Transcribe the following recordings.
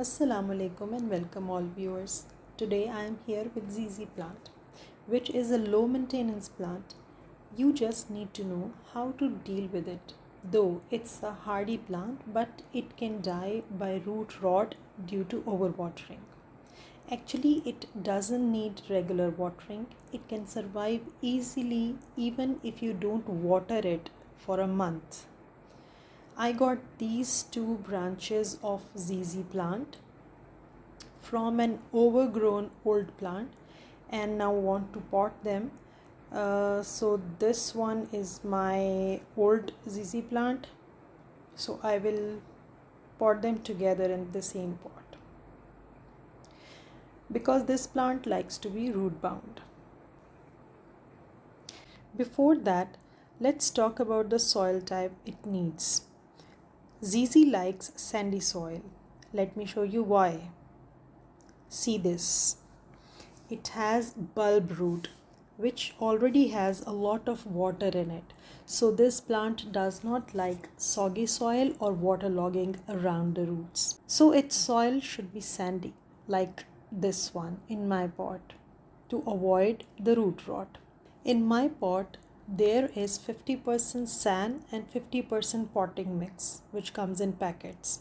Assalamu alaikum and welcome all viewers. Today I am here with ZZ plant, which is a low maintenance plant. You just need to know how to deal with it. Though it's a hardy plant, but it can die by root rot due to overwatering. Actually, it doesn't need regular watering. It can survive easily even if you don't water it for a month. I got these two branches of ZZ plant from an overgrown old plant and now want to pot them. So this one is my old ZZ plant. So I will pot them together in the same pot because this plant likes to be root bound. Before that, let's talk about the soil type it needs. ZZ likes sandy soil. Let me show you why. See this. It has bulb root, which already has a lot of water in it. So this plant does not like soggy soil or waterlogging around the roots. So its soil should be sandy, like this one in my pot, to avoid the root rot. In my pot, there is 50% sand and 50% potting mix, which comes in packets.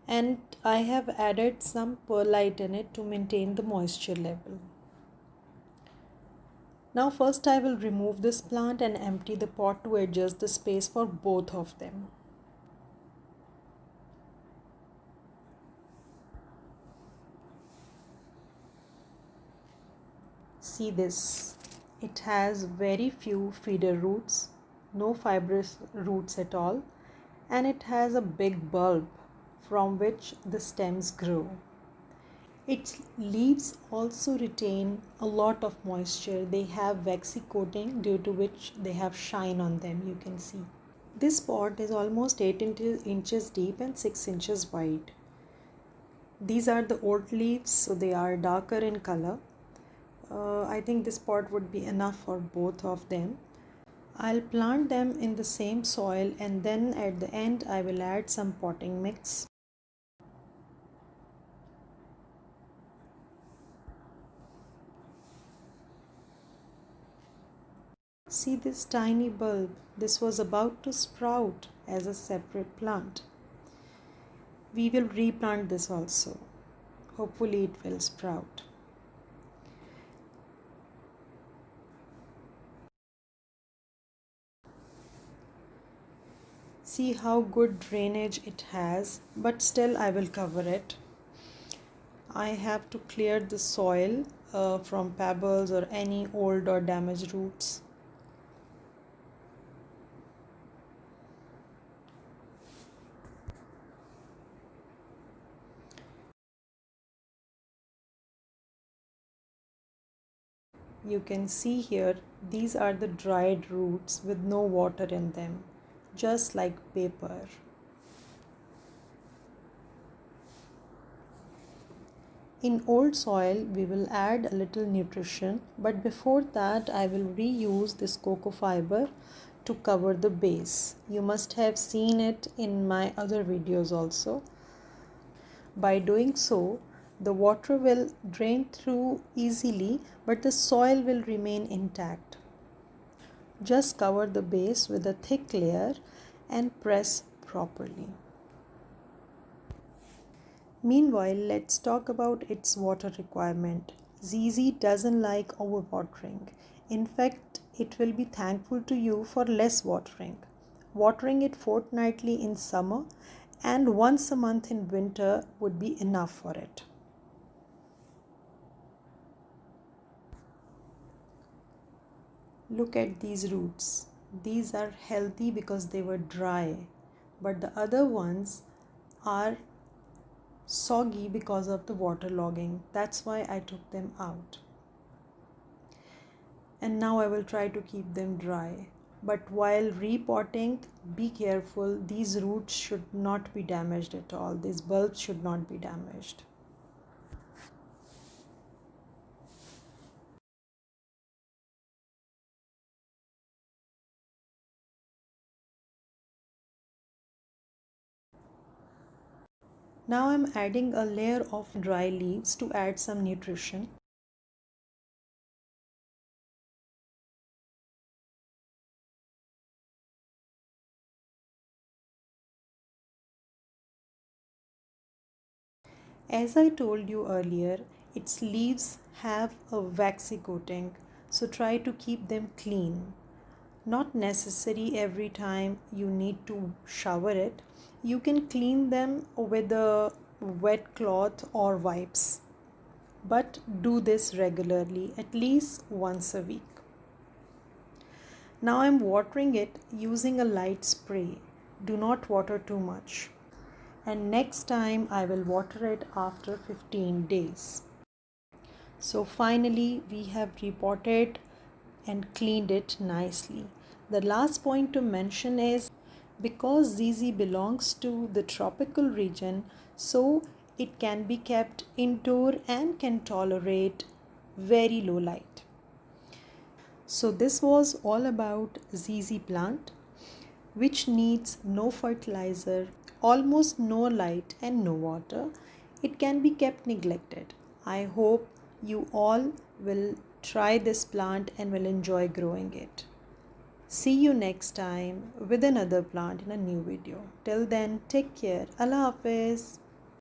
And I have added some perlite in it to maintain the moisture level. Now first I will remove this plant and empty the pot to adjust the space for both of them. See this. It has very few feeder roots, no fibrous roots at all, and it has a big bulb from which the stems grow. Its leaves also retain a lot of moisture. They have waxy coating due to which they have shine on them, you can see. This pot is almost 8 inches deep and 6 inches wide. These are the old leaves, so they are darker in color. I think this pot would be enough for both of them. I'll plant them in the same soil and then at the end I will add some potting mix. See this tiny bulb. This was about to sprout as a separate plant. We will replant this also. Hopefully it will sprout. See how good drainage it has, but still I will cover it. I have to clear the soil from pebbles or any old or damaged roots. You can see here, these are the dried roots with no water in them, just like paper. In old soil, we will add a little nutrition, but before that, I will reuse this cocoa fiber to cover the base. You must have seen it in my other videos also. By doing so, the water will drain through easily, but the soil will remain intact. Just cover the base with a thick layer and press properly. Meanwhile, let's talk about its water requirement. ZZ doesn't like overwatering. In fact, it will be thankful to you for less watering. Watering it fortnightly in summer and once a month in winter would be enough for it. Look at these roots. These are healthy because they were dry, but the other ones are soggy because of the waterlogging. That's why I took them out. And now I will try to keep them dry. But while repotting, be careful. These roots should not be damaged at all. These bulbs should not be damaged. Now I'm adding a layer of dry leaves to add some nutrition. As I told you earlier, its leaves have a waxy coating, so try to keep them clean. Not necessary every time you need to shower it. You can clean them with a wet cloth or wipes, but do this regularly, at least once a week. Now I'm watering it using a light spray. Do not water too much. And next time I will water it after 15 days. So finally we have repotted and cleaned it nicely. The last point to mention is because ZZ belongs to the tropical region, so it can be kept indoor and can tolerate very low light. So this was all about ZZ plant, which needs no fertilizer, almost no light and no water. It can be kept neglected. I hope you all will try this plant and will enjoy growing it. See you next time with another plant in a new video. Till then, take care. Allah Hafiz.